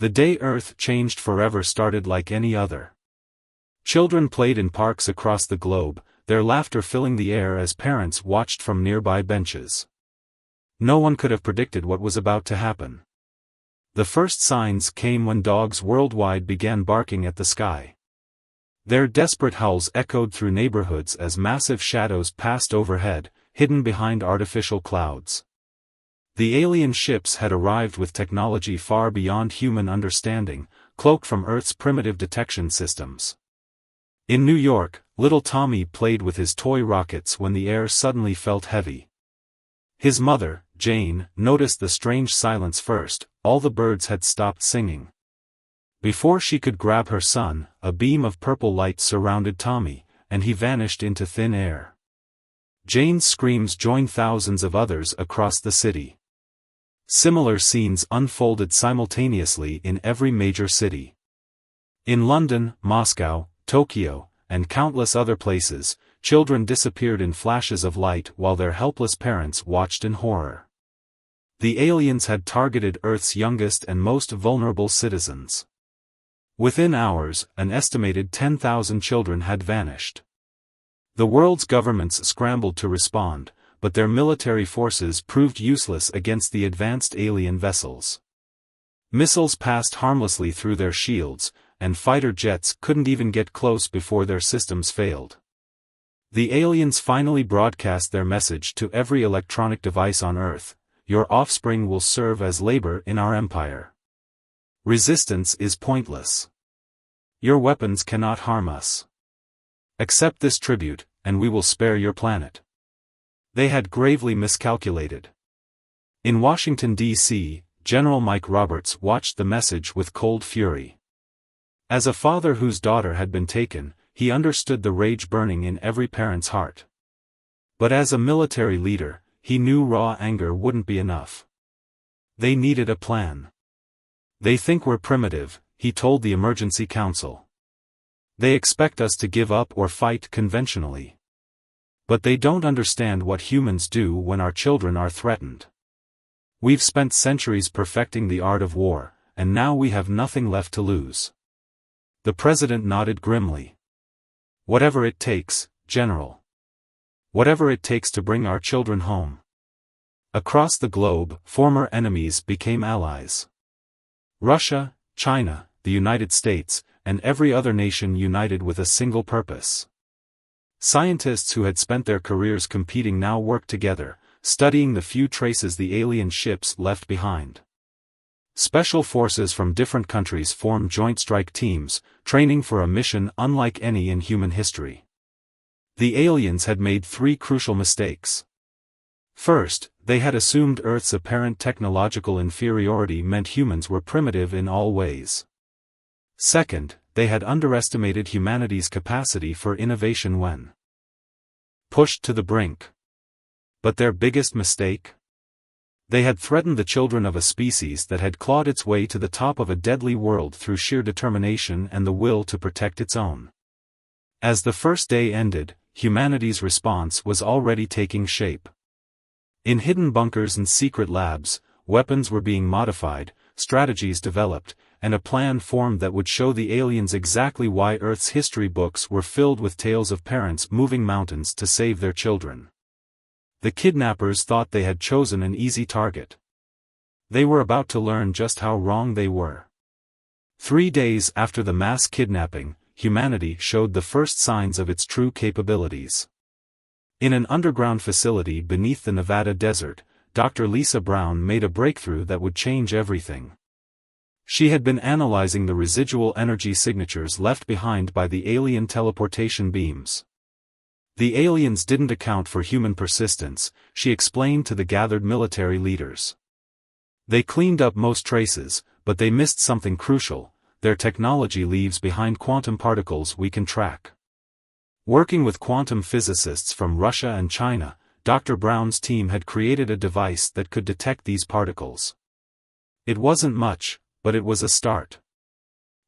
The day Earth changed forever started like any other. Children played in parks across the globe, their laughter filling the air as parents watched from nearby benches. No one could have predicted what was about to happen. The first signs came when dogs worldwide began barking at the sky. Their desperate howls echoed through neighborhoods as massive shadows passed overhead, hidden behind artificial clouds. The alien ships had arrived with technology far beyond human understanding, cloaked from Earth's primitive detection systems. In New York, little Tommy played with his toy rockets when the air suddenly felt heavy. His mother, Jane, noticed the strange silence first. All the birds had stopped singing. Before she could grab her son, a beam of purple light surrounded Tommy, and he vanished into thin air. Jane's screams joined thousands of others across the city. Similar scenes unfolded simultaneously in every major city. In London, Moscow, Tokyo, and countless other places, children disappeared in flashes of light while their helpless parents watched in horror. The aliens had targeted Earth's youngest and most vulnerable citizens. Within hours, an estimated 10,000 children had vanished. The world's governments scrambled to respond, but their military forces proved useless against the advanced alien vessels. Missiles passed harmlessly through their shields, and fighter jets couldn't even get close before their systems failed. The aliens finally broadcast their message to every electronic device on Earth: your offspring will serve as labor in our empire. Resistance is pointless. Your weapons cannot harm us. Accept this tribute, and we will spare your planet. They had gravely miscalculated. In Washington, D.C., General Mike Roberts watched the message with cold fury. As a father whose daughter had been taken, he understood the rage burning in every parent's heart. But as a military leader, he knew raw anger wouldn't be enough. They needed a plan. They think we're primitive, he told the emergency council. They expect us to give up or fight conventionally. But they don't understand what humans do when our children are threatened. We've spent centuries perfecting the art of war, and now we have nothing left to lose. The president nodded grimly. Whatever it takes, General. Whatever it takes to bring our children home. Across the globe, former enemies became allies. Russia, China, the United States, and every other nation united with a single purpose. Scientists who had spent their careers competing now worked together, studying the few traces the alien ships left behind. Special forces from different countries formed joint strike teams, training for a mission unlike any in human history. The aliens had made three crucial mistakes. First, they had assumed Earth's apparent technological inferiority meant humans were primitive in all ways. Second, they had underestimated humanity's capacity for innovation when pushed to the brink. But their biggest mistake? They had threatened the children of a species that had clawed its way to the top of a deadly world through sheer determination and the will to protect its own. As the first day ended, humanity's response was already taking shape. In hidden bunkers and secret labs, weapons were being modified, strategies developed, and a plan formed that would show the aliens exactly why Earth's history books were filled with tales of parents moving mountains to save their children. The kidnappers thought they had chosen an easy target. They were about to learn just how wrong they were. 3 days after the mass kidnapping, humanity showed the first signs of its true capabilities. In an underground facility beneath the Nevada desert, Dr. Lisa Brown made a breakthrough that would change everything. She had been analyzing the residual energy signatures left behind by the alien teleportation beams. The aliens didn't account for human persistence, she explained to the gathered military leaders. They cleaned up most traces, but they missed something crucial: their technology leaves behind quantum particles we can track. Working with quantum physicists from Russia and China, Dr. Brown's team had created a device that could detect these particles. It wasn't much, but it was a start.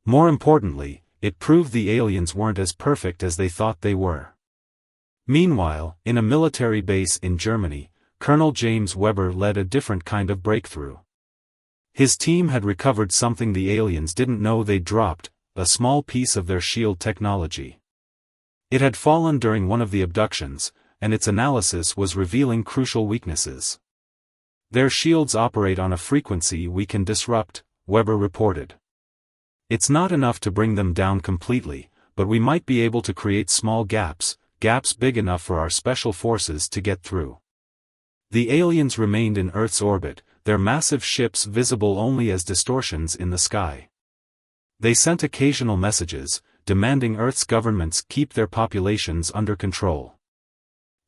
More importantly, it proved the aliens weren't as perfect as they thought they were. Meanwhile, in a military base in Germany, Colonel James Weber led a different kind of breakthrough. His team had recovered something the aliens didn't know they'd dropped, a small piece of their shield technology. It had fallen during one of the abductions, and its analysis was revealing crucial weaknesses. Their shields operate on a frequency we can disrupt, Weber reported. It's not enough to bring them down completely, but we might be able to create small gaps big enough for our special forces to get through. The aliens remained in Earth's orbit, their massive ships visible only as distortions in the sky. They sent occasional messages, demanding Earth's governments keep their populations under control.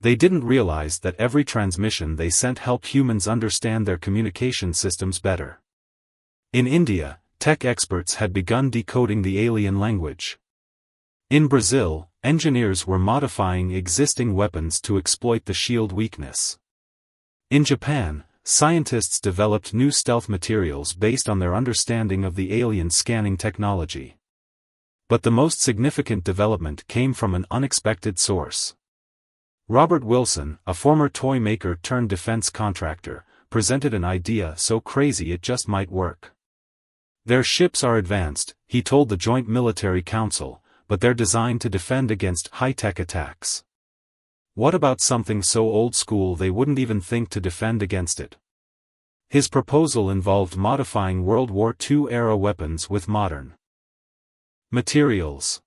They didn't realize that every transmission they sent helped humans understand their communication systems better. In India, tech experts had begun decoding the alien language. In Brazil, engineers were modifying existing weapons to exploit the shield weakness. In Japan, scientists developed new stealth materials based on their understanding of the alien scanning technology. But the most significant development came from an unexpected source. Robert Wilson, a former toy maker turned defense contractor, presented an idea so crazy it just might work. Their ships are advanced, he told the Joint Military Council, but they're designed to defend against high-tech attacks. What about something so old school they wouldn't even think to defend against it? His proposal involved modifying World War II-era weapons with modern materials.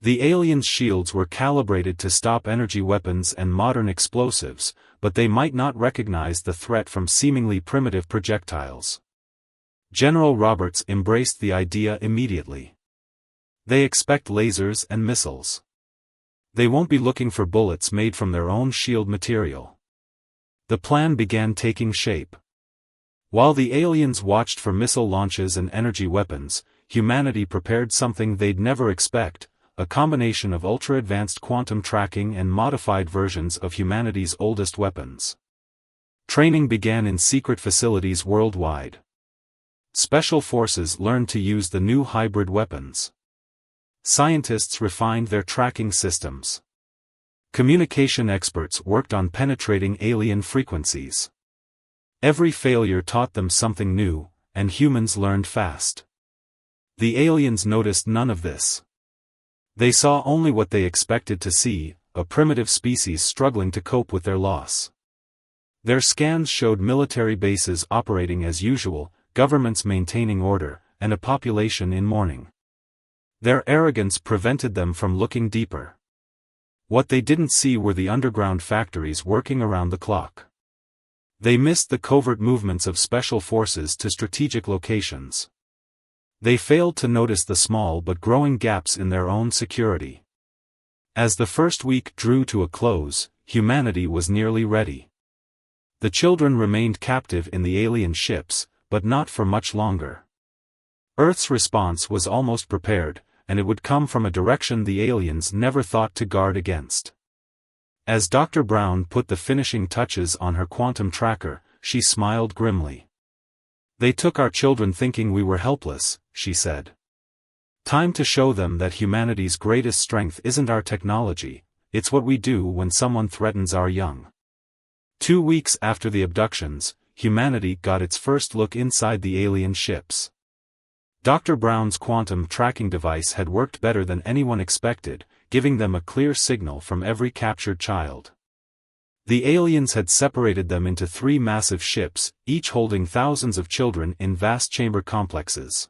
The aliens' shields were calibrated to stop energy weapons and modern explosives, but they might not recognize the threat from seemingly primitive projectiles. General Roberts embraced the idea immediately. They expect lasers and missiles. They won't be looking for bullets made from their own shield material. The plan began taking shape. While the aliens watched for missile launches and energy weapons, humanity prepared something they'd never expect, a combination of ultra-advanced quantum tracking and modified versions of humanity's oldest weapons. Training began in secret facilities worldwide. Special forces learned to use the new hybrid weapons. Scientists refined their tracking systems. Communication experts worked on penetrating alien frequencies. Every failure taught them something new, and humans learned fast. The aliens noticed none of this. They saw only what they expected to see, a primitive species struggling to cope with their loss. Their scans showed military bases operating as usual, governments maintaining order, and a population in mourning. Their arrogance prevented them from looking deeper. What they didn't see were the underground factories working around the clock. They missed the covert movements of special forces to strategic locations. They failed to notice the small but growing gaps in their own security. As the first week drew to a close, humanity was nearly ready. The children remained captive in the alien ships, but not for much longer. Earth's response was almost prepared, and it would come from a direction the aliens never thought to guard against. As Dr. Brown put the finishing touches on her quantum tracker, she smiled grimly. "They took our children thinking we were helpless," she said. "Time to show them that humanity's greatest strength isn't our technology, it's what we do when someone threatens our young." 2 weeks after the abductions, humanity got its first look inside the alien ships. Dr. Brown's quantum tracking device had worked better than anyone expected, giving them a clear signal from every captured child. The aliens had separated them into 3 massive ships, each holding thousands of children in vast chamber complexes.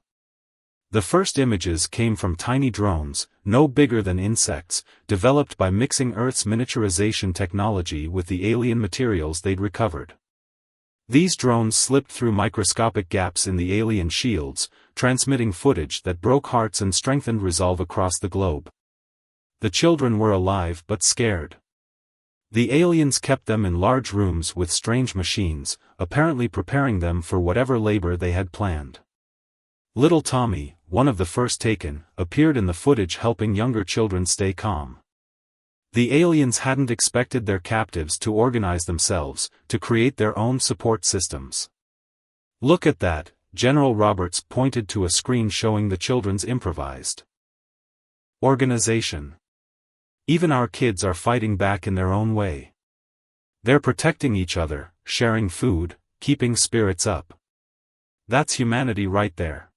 The first images came from tiny drones, no bigger than insects, developed by mixing Earth's miniaturization technology with the alien materials they'd recovered. These drones slipped through microscopic gaps in the alien shields, transmitting footage that broke hearts and strengthened resolve across the globe. The children were alive but scared. The aliens kept them in large rooms with strange machines, apparently preparing them for whatever labor they had planned. Little Tommy, one of the first taken, appeared in the footage helping younger children stay calm. The aliens hadn't expected their captives to organize themselves, to create their own support systems. "Look at that," General Roberts pointed to a screen showing the children's improvised organization. "Even our kids are fighting back in their own way. They're protecting each other, sharing food, keeping spirits up. That's humanity right there.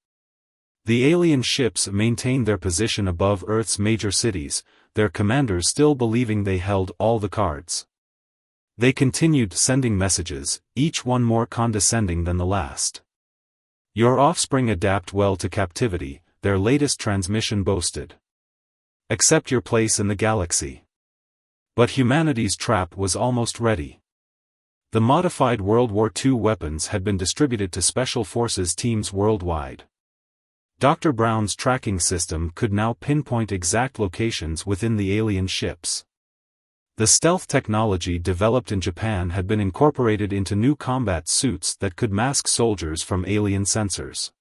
The alien ships maintained their position above Earth's major cities, their commanders still believing they held all the cards. They continued sending messages, each one more condescending than the last. Your offspring adapt well to captivity, their latest transmission boasted. Accept your place in the galaxy. But humanity's trap was almost ready. The modified World War II weapons had been distributed to Special Forces teams worldwide. Dr. Brown's tracking system could now pinpoint exact locations within the alien ships. The stealth technology developed in Japan had been incorporated into new combat suits that could mask soldiers from alien sensors.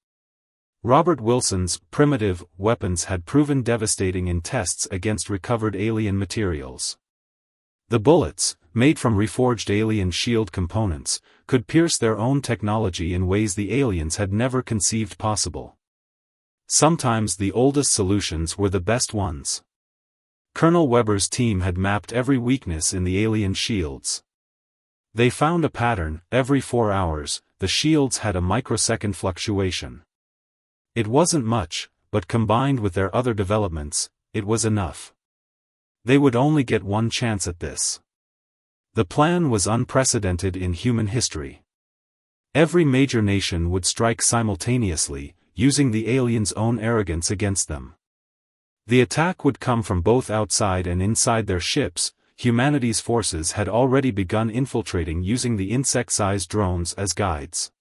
Robert Wilson's primitive weapons had proven devastating in tests against recovered alien materials. The bullets, made from reforged alien shield components, could pierce their own technology in ways the aliens had never conceived possible. Sometimes the oldest solutions were the best ones. Colonel Weber's team had mapped every weakness in the alien shields. They found a pattern: every 4 hours, the shields had a microsecond fluctuation. It wasn't much, but combined with their other developments, it was enough. They would only get one chance at this. The plan was unprecedented in human history. Every major nation would strike simultaneously, using the aliens' own arrogance against them. The attack would come from both outside and inside their ships. Humanity's forces had already begun infiltrating using the insect-sized drones as guides.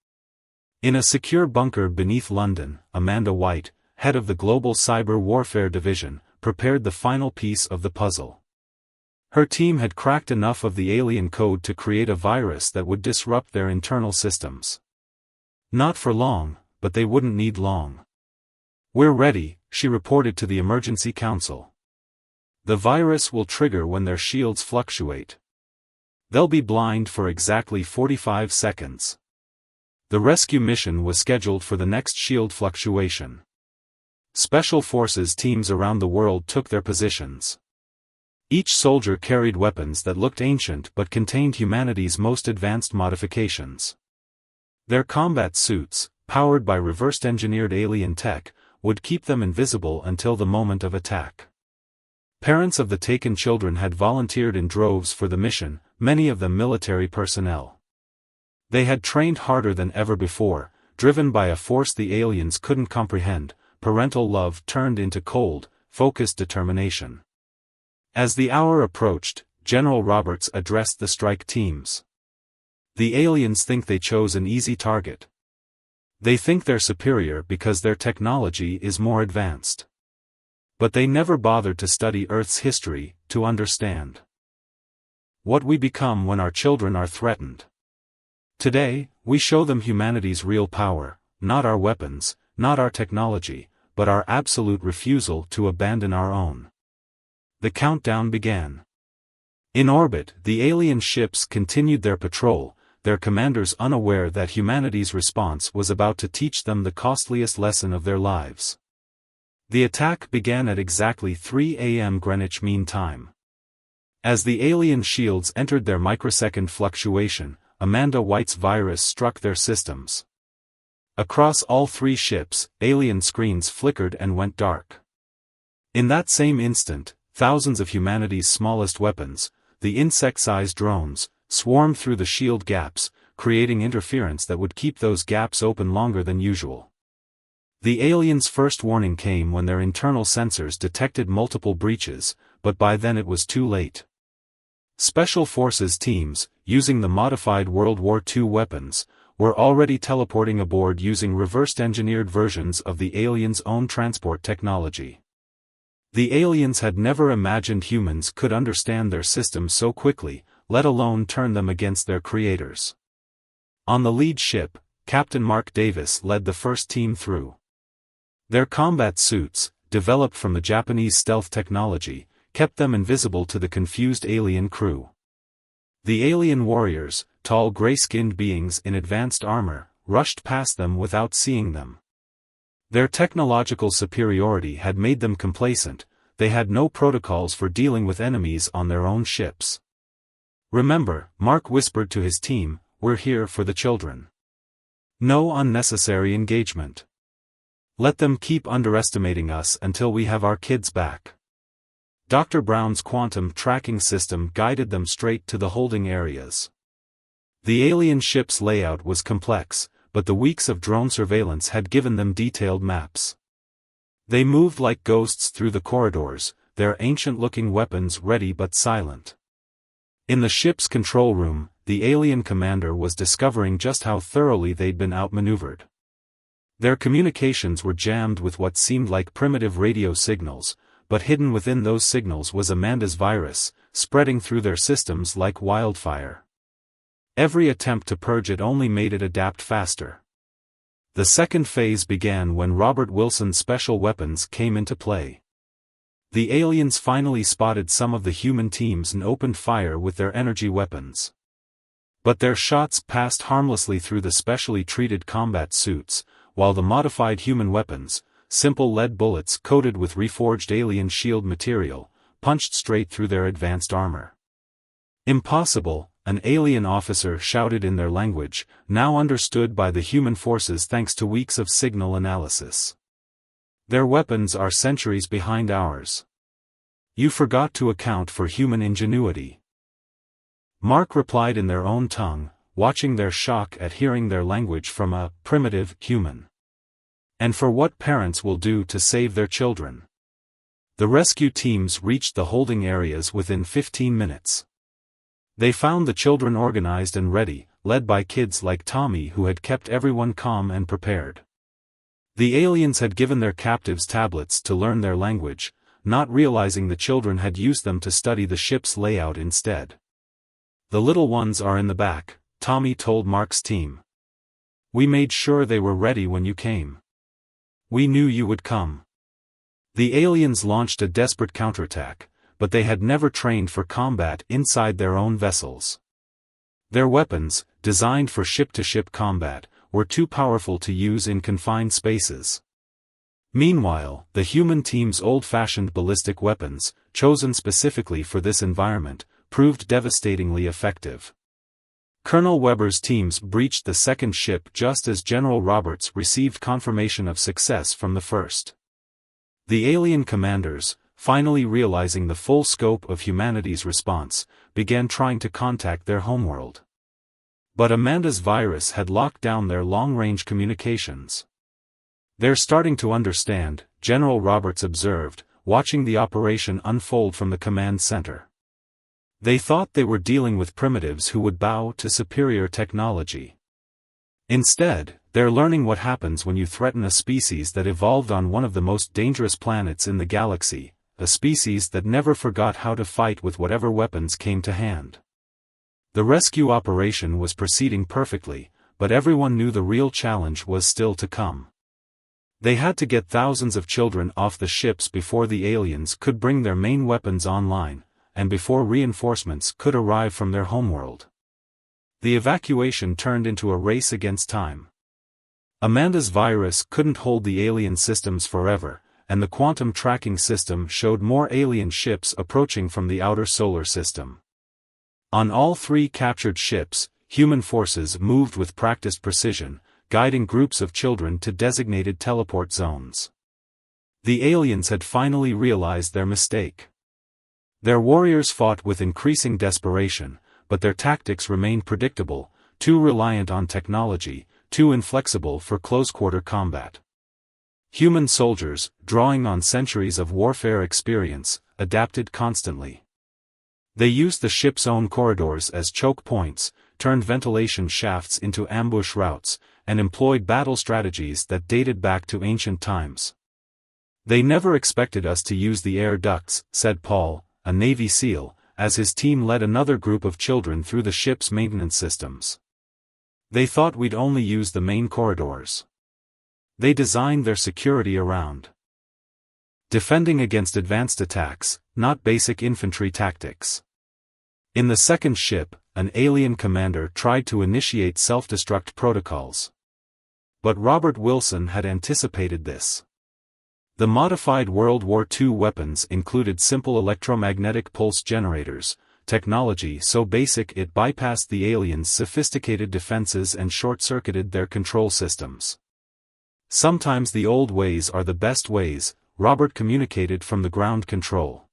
In a secure bunker beneath London, Amanda White, head of the Global Cyber Warfare Division, prepared the final piece of the puzzle. Her team had cracked enough of the alien code to create a virus that would disrupt their internal systems. Not for long, but they wouldn't need long. We're ready, she reported to the Emergency Council. The virus will trigger when their shields fluctuate. They'll be blind for exactly 45 seconds. The rescue mission was scheduled for the next shield fluctuation. Special Forces teams around the world took their positions. Each soldier carried weapons that looked ancient but contained humanity's most advanced modifications. Their combat suits, powered by reverse-engineered alien tech, would keep them invisible until the moment of attack. Parents of the taken children had volunteered in droves for the mission, many of them military personnel. They had trained harder than ever before, driven by a force the aliens couldn't comprehend. Parental love turned into cold, focused determination. As the hour approached, General Roberts addressed the strike teams. The aliens think they chose an easy target. They think they're superior because their technology is more advanced. But they never bothered to study Earth's history, to understand what we become when our children are threatened. Today, we show them humanity's real power, not our weapons, not our technology, but our absolute refusal to abandon our own. The countdown began. In orbit, the alien ships continued their patrol, their commanders unaware that humanity's response was about to teach them the costliest lesson of their lives. The attack began at exactly 3 a.m. Greenwich Mean Time. As the alien shields entered their microsecond fluctuation, Amanda White's virus struck their systems. Across all 3 ships, alien screens flickered and went dark. In that same instant, thousands of humanity's smallest weapons, the insect-sized drones, swarmed through the shield gaps, creating interference that would keep those gaps open longer than usual. The aliens' first warning came when their internal sensors detected multiple breaches, but by then it was too late. Special Forces teams, using the modified World War II weapons, were already teleporting aboard using reversed-engineered versions of the aliens' own transport technology. The aliens had never imagined humans could understand their systems so quickly, let alone turn them against their creators. On the lead ship, Captain Mark Davis led the first team through. Their combat suits, developed from the Japanese stealth technology, kept them invisible to the confused alien crew. The alien warriors, tall gray-skinned beings in advanced armor, rushed past them without seeing them. Their technological superiority had made them complacent. They had no protocols for dealing with enemies on their own ships. "Remember," Mark whispered to his team, "we're here for the children. No unnecessary engagement. Let them keep underestimating us until we have our kids back. Dr. Brown's quantum tracking system guided them straight to the holding areas. The alien ship's layout was complex, but the weeks of drone surveillance had given them detailed maps. They moved like ghosts through the corridors, their ancient-looking weapons ready but silent. In the ship's control room, the alien commander was discovering just how thoroughly they'd been outmaneuvered. Their communications were jammed with what seemed like primitive radio signals, but hidden within those signals was Amanda's virus, spreading through their systems like wildfire. Every attempt to purge it only made it adapt faster. The second phase began when Robert Wilson's special weapons came into play. The aliens finally spotted some of the human teams and opened fire with their energy weapons. But their shots passed harmlessly through the specially treated combat suits, while the modified human weapons, simple lead bullets coated with reforged alien shield material, punched straight through their advanced armor. "Impossible," an alien officer shouted in their language, now understood by the human forces thanks to weeks of signal analysis. "Their weapons are centuries behind ours. You forgot to account for human ingenuity." Mark replied in their own tongue, watching their shock at hearing their language from a primitive human. "And for what parents will do to save their children." The rescue teams reached the holding areas within 15 minutes. They found the children organized and ready, led by kids like Tommy who had kept everyone calm and prepared. The aliens had given their captives tablets to learn their language, not realizing the children had used them to study the ship's layout instead. "The little ones are in the back," Tommy told Mark's team. "We made sure they were ready when you came. We knew you would come." The aliens launched a desperate counterattack, but they had never trained for combat inside their own vessels. Their weapons, designed for ship-to-ship combat, were too powerful to use in confined spaces. Meanwhile, the human team's old-fashioned ballistic weapons, chosen specifically for this environment, proved devastatingly effective. Colonel Weber's teams breached the second ship just as General Roberts received confirmation of success from the first. The alien commanders, finally realizing the full scope of humanity's response, began trying to contact their homeworld. But Amanda's virus had locked down their long-range communications. "They're starting to understand," General Roberts observed, watching the operation unfold from the command center. "They thought they were dealing with primitives who would bow to superior technology. Instead, they're learning what happens when you threaten a species that evolved on one of the most dangerous planets in the galaxy, a species that never forgot how to fight with whatever weapons came to hand." The rescue operation was proceeding perfectly, but everyone knew the real challenge was still to come. They had to get thousands of children off the ships before the aliens could bring their main weapons online, and before reinforcements could arrive from their homeworld. The evacuation turned into a race against time. Amanda's virus couldn't hold the alien systems forever, and the quantum tracking system showed more alien ships approaching from the outer solar system. On all three captured ships, human forces moved with practiced precision, guiding groups of children to designated teleport zones. The aliens had finally realized their mistake. Their warriors fought with increasing desperation, but their tactics remained predictable, too reliant on technology, too inflexible for close-quarter combat. Human soldiers, drawing on centuries of warfare experience, adapted constantly. They used the ship's own corridors as choke points, turned ventilation shafts into ambush routes, and employed battle strategies that dated back to ancient times. "They never expected us to use the air ducts," said Paul, a Navy SEAL, as his team led another group of children through the ship's maintenance systems. "They thought we'd only use the main corridors. They designed their security around defending against advanced attacks, not basic infantry tactics." In the second ship, an alien commander tried to initiate self-destruct protocols. But Robert Wilson had anticipated this. The modified World War II weapons included simple electromagnetic pulse generators, technology so basic it bypassed the aliens' sophisticated defenses and short-circuited their control systems. Sometimes the old ways are the best ways, Robert communicated from the ground control.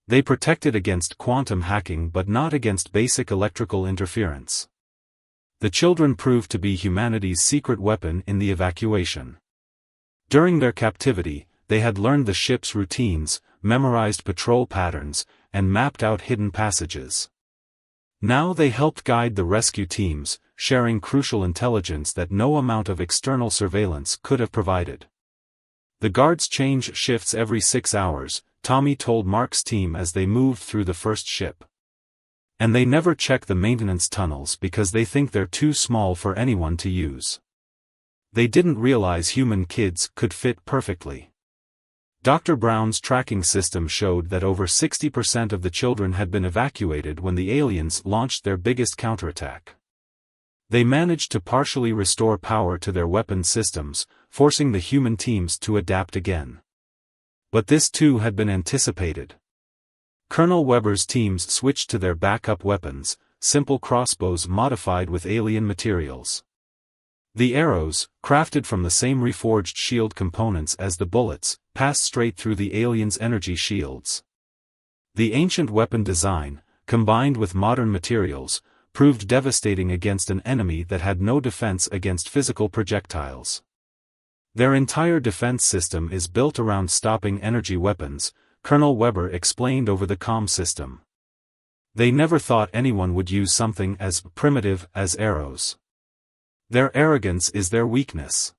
They protected against quantum hacking but not against basic electrical interference. The children proved to be humanity's secret weapon in the evacuation. During their captivity, they had learned the ship's routines, memorized patrol patterns, and mapped out hidden passages. Now they helped guide the rescue teams, sharing crucial intelligence that no amount of external surveillance could have provided. The guards change shifts every 6 hours, Tommy told Mark's team as they moved through the first ship. And they never check the maintenance tunnels because they think they're too small for anyone to use. They didn't realize human kids could fit perfectly. Dr. Brown's tracking system showed that over 60% of the children had been evacuated when the aliens launched their biggest counterattack. They managed to partially restore power to their weapon systems, forcing the human teams to adapt again. But this too had been anticipated. Colonel Weber's teams switched to their backup weapons, simple crossbows modified with alien materials. The arrows, crafted from the same reforged shield components as the bullets, passed straight through the aliens' energy shields. The ancient weapon design, combined with modern materials, proved devastating against an enemy that had no defense against physical projectiles. Their entire defense system is built around stopping energy weapons, Colonel Weber explained over the comm system. They never thought anyone would use something as primitive as arrows. Their arrogance is their weakness.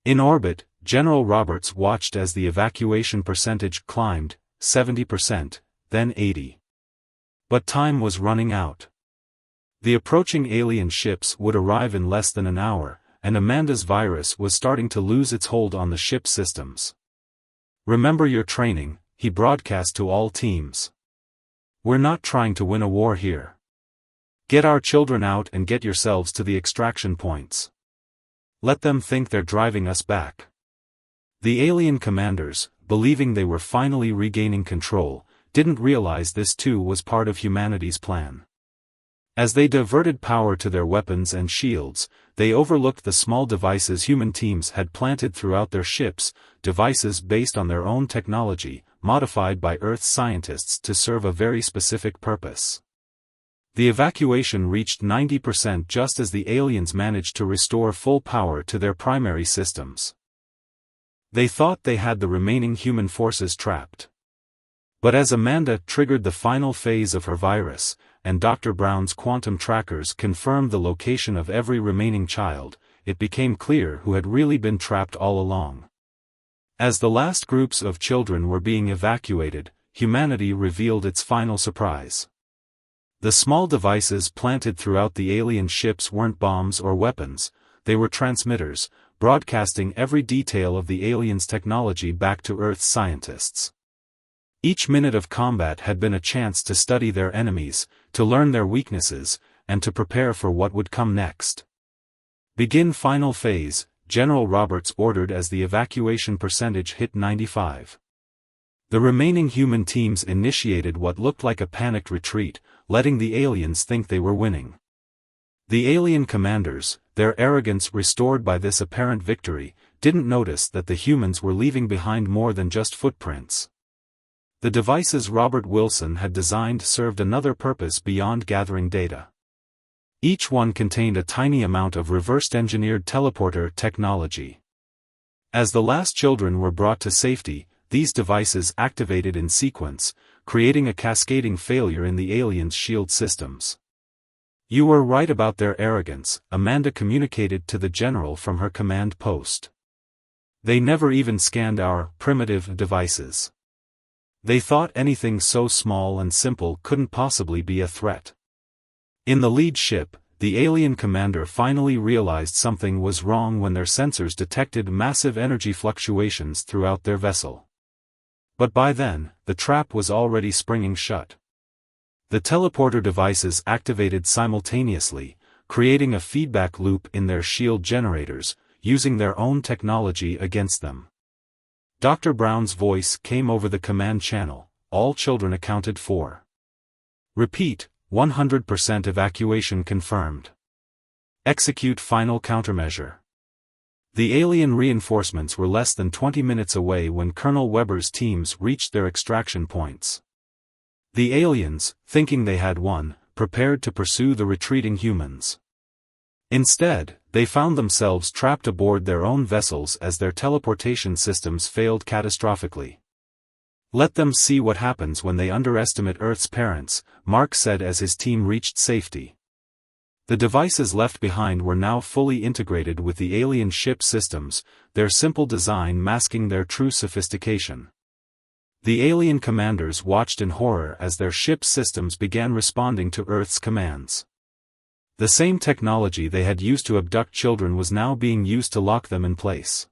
In orbit, General Roberts watched as the evacuation percentage climbed, 70%, then 80%. But time was running out. The approaching alien ships would arrive in less than an hour, and Amanda's virus was starting to lose its hold on the ship systems. "Remember your training," he broadcast to all teams. "We're not trying to win a war here. Get our children out and get yourselves to the extraction points. Let them think they're driving us back." The alien commanders, believing they were finally regaining control, didn't realize this too was part of humanity's plan. As they diverted power to their weapons and shields, they overlooked the small devices human teams had planted throughout their ships, devices based on their own technology, modified by Earth scientists to serve a very specific purpose. The evacuation reached 90% just as the aliens managed to restore full power to their primary systems. They thought they had the remaining human forces trapped. But as Amanda triggered the final phase of her virus, and Dr. Brown's quantum trackers confirmed the location of every remaining child, it became clear who had really been trapped all along. As the last groups of children were being evacuated, humanity revealed its final surprise. The small devices planted throughout the alien ships weren't bombs or weapons, they were transmitters, broadcasting every detail of the aliens' technology back to Earth's scientists. Each minute of combat had been a chance to study their enemies, to learn their weaknesses, and to prepare for what would come next. "Begin final phase," General Roberts ordered as the evacuation percentage hit 95%. The remaining human teams initiated what looked like a panicked retreat, letting the aliens think they were winning. The alien commanders, their arrogance restored by this apparent victory, didn't notice that the humans were leaving behind more than just footprints. The devices Robert Wilson had designed served another purpose beyond gathering data. Each one contained a tiny amount of reversed-engineered teleporter technology. As the last children were brought to safety, these devices activated in sequence, creating a cascading failure in the aliens' shield systems. "You were right about their arrogance," Amanda communicated to the general from her command post. "They never even scanned our primitive devices. They thought anything so small and simple couldn't possibly be a threat." In the lead ship, the alien commander finally realized something was wrong when their sensors detected massive energy fluctuations throughout their vessel. But by then, the trap was already springing shut. The teleporter devices activated simultaneously, creating a feedback loop in their shield generators, using their own technology against them. Dr. Brown's voice came over the command channel, "All children accounted for. Repeat, 100% evacuation confirmed. Execute final countermeasure. The alien reinforcements were less than 20 minutes away when Colonel Weber's teams reached their extraction points. The aliens, thinking they had won, prepared to pursue the retreating humans. Instead, they found themselves trapped aboard their own vessels as their teleportation systems failed catastrophically. "Let them see what happens when they underestimate Earth's parents," Mark said as his team reached safety. The devices left behind were now fully integrated with the alien ship systems, their simple design masking their true sophistication. The alien commanders watched in horror as their ship systems began responding to Earth's commands. The same technology they had used to abduct children was now being used to lock them in place.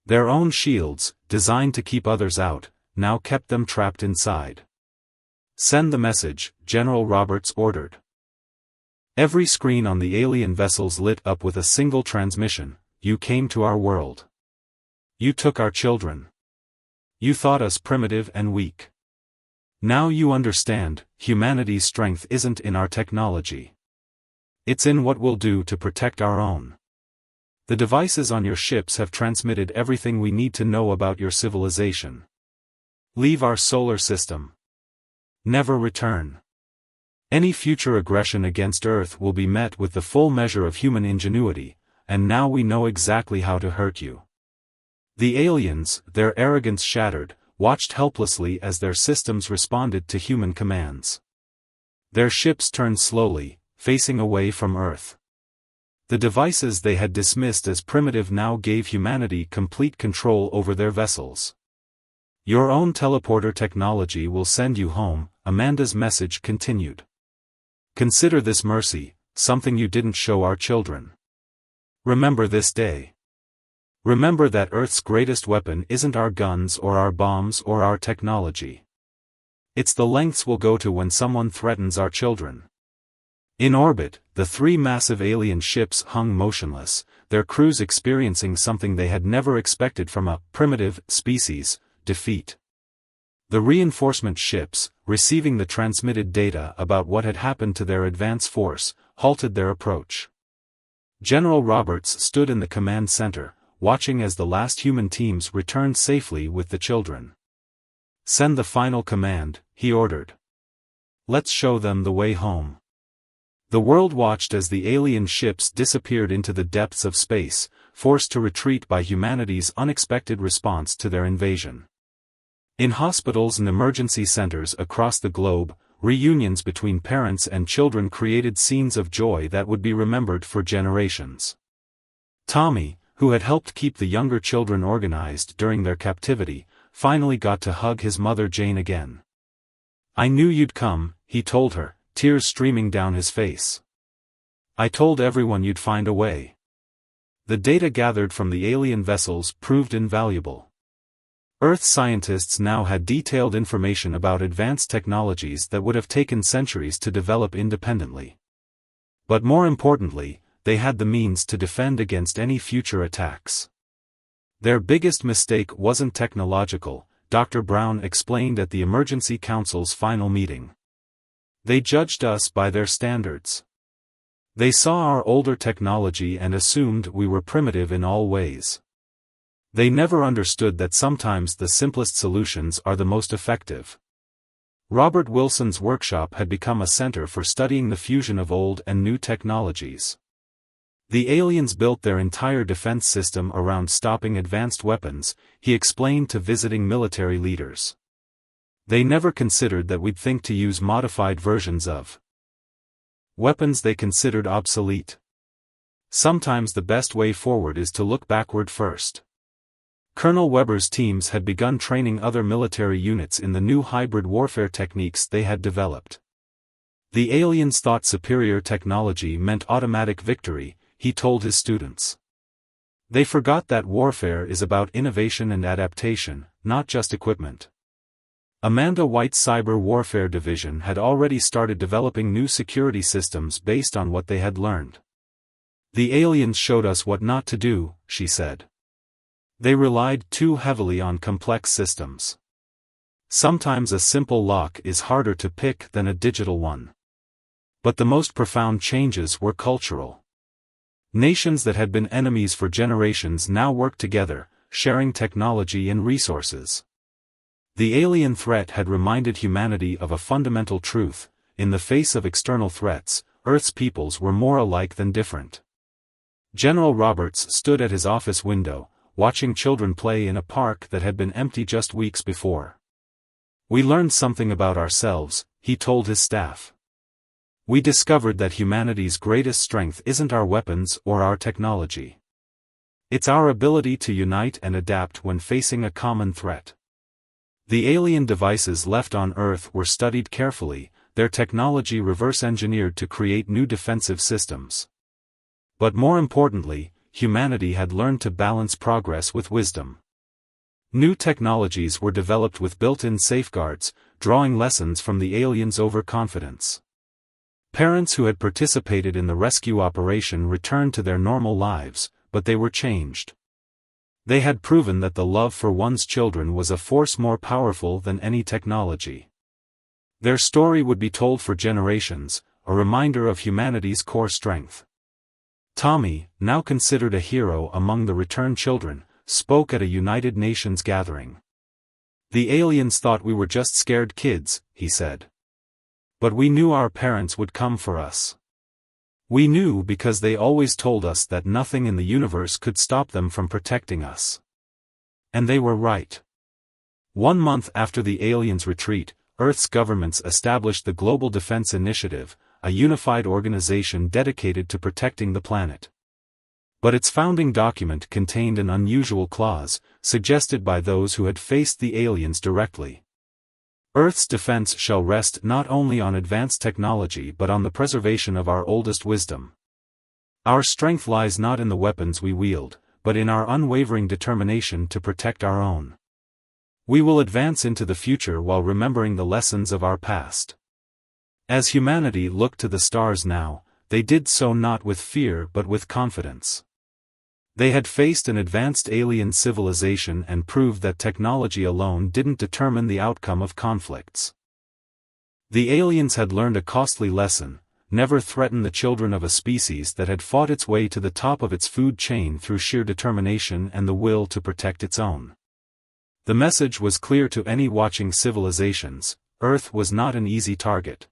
Their own shields, designed to keep others out, now kept them trapped inside. "Send the message," General Roberts ordered. Every screen on the alien vessels lit up with a single transmission: "You came to our world. You took our children. You thought us primitive and weak. Now you understand, humanity's strength isn't in our technology. It's in what we'll do to protect our own. The devices on your ships have transmitted everything we need to know about your civilization. Leave our solar system. Never return. Any future aggression against Earth will be met with the full measure of human ingenuity, and now we know exactly how to hurt you." The aliens, their arrogance shattered, watched helplessly as their systems responded to human commands. Their ships turned slowly, facing away from Earth. The devices they had dismissed as primitive now gave humanity complete control over their vessels. "Your own teleporter technology will send you home," Amanda's message continued. "Consider this mercy, something you didn't show our children. Remember this day. Remember that Earth's greatest weapon isn't our guns or our bombs or our technology. It's the lengths we'll go to when someone threatens our children." In orbit, the three massive alien ships hung motionless, their crews experiencing something they had never expected from a primitive species: defeat. The reinforcement ships, receiving the transmitted data about what had happened to their advance force, halted their approach. General Roberts stood in the command center, watching as the last human teams returned safely with the children. "Send the final command," he ordered. "Let's show them the way home." The world watched as the alien ships disappeared into the depths of space, forced to retreat by humanity's unexpected response to their invasion. In hospitals and emergency centers across the globe, reunions between parents and children created scenes of joy that would be remembered for generations. Tommy, who had helped keep the younger children organized during their captivity, finally got to hug his mother Jane again. "I knew you'd come," he told her, tears streaming down his face. "I told everyone you'd find a way." The data gathered from the alien vessels proved invaluable. Earth scientists now had detailed information about advanced technologies that would have taken centuries to develop independently. But more importantly, they had the means to defend against any future attacks. "Their biggest mistake wasn't technological," Dr. Brown explained at the Emergency Council's final meeting. "They judged us by their standards. They saw our older technology and assumed we were primitive in all ways. They never understood that sometimes the simplest solutions are the most effective." Robert Wilson's workshop had become a center for studying the fusion of old and new technologies. The aliens built their entire defense system around stopping advanced weapons, he explained to visiting military leaders. "They never considered that we'd think to use modified versions of weapons they considered obsolete. Sometimes the best way forward is to look backward first." Colonel Weber's teams had begun training other military units in the new hybrid warfare techniques they had developed. The aliens thought superior technology meant automatic victory, he told his students. They forgot that warfare is about innovation and adaptation, not just equipment. Amanda White's Cyber Warfare Division had already started developing new security systems based on what they had learned. "The aliens showed us what not to do," she said. "They relied too heavily on complex systems. Sometimes a simple lock is harder to pick than a digital one. But the most profound changes were cultural. Nations that had been enemies for generations now worked together, sharing technology and resources. The alien threat had reminded humanity of a fundamental truth: in the face of external threats, Earth's peoples were more alike than different. General Roberts stood at his office window, watching children play in a park that had been empty just weeks before. "We learned something about ourselves," he told his staff. "We discovered that humanity's greatest strength isn't our weapons or our technology. It's our ability to unite and adapt when facing a common threat." The alien devices left on Earth were studied carefully, their technology reverse-engineered to create new defensive systems. But more importantly, humanity had learned to balance progress with wisdom. New technologies were developed with built-in safeguards, drawing lessons from the aliens' overconfidence. Parents who had participated in the rescue operation returned to their normal lives, but they were changed. They had proven that the love for one's children was a force more powerful than any technology. Their story would be told for generations, a reminder of humanity's core strength. Tommy, now considered a hero among the returned children, spoke at a United Nations gathering. "The aliens thought we were just scared kids," he said. "But we knew our parents would come for us. We knew because they always told us that nothing in the universe could stop them from protecting us. And they were right." 1 month after the aliens' retreat, Earth's governments established the Global Defense Initiative, a unified organization dedicated to protecting the planet. But its founding document contained an unusual clause, suggested by those who had faced the aliens directly. Earth's defense shall rest not only on advanced technology but on the preservation of our oldest wisdom. Our strength lies not in the weapons we wield, but in our unwavering determination to protect our own. We will advance into the future while remembering the lessons of our past. As humanity looked to the stars now, they did so not with fear but with confidence. They had faced an advanced alien civilization and proved that technology alone didn't determine the outcome of conflicts. The aliens had learned a costly lesson: never threaten the children of a species that had fought its way to the top of its food chain through sheer determination and the will to protect its own. The message was clear to any watching civilizations: Earth was not an easy target.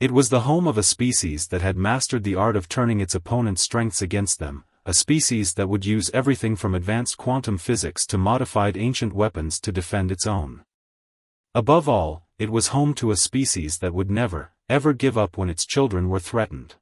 It was the home of a species that had mastered the art of turning its opponent's strengths against them, a species that would use everything from advanced quantum physics to modified ancient weapons to defend its own. Above all, it was home to a species that would never, ever give up when its children were threatened.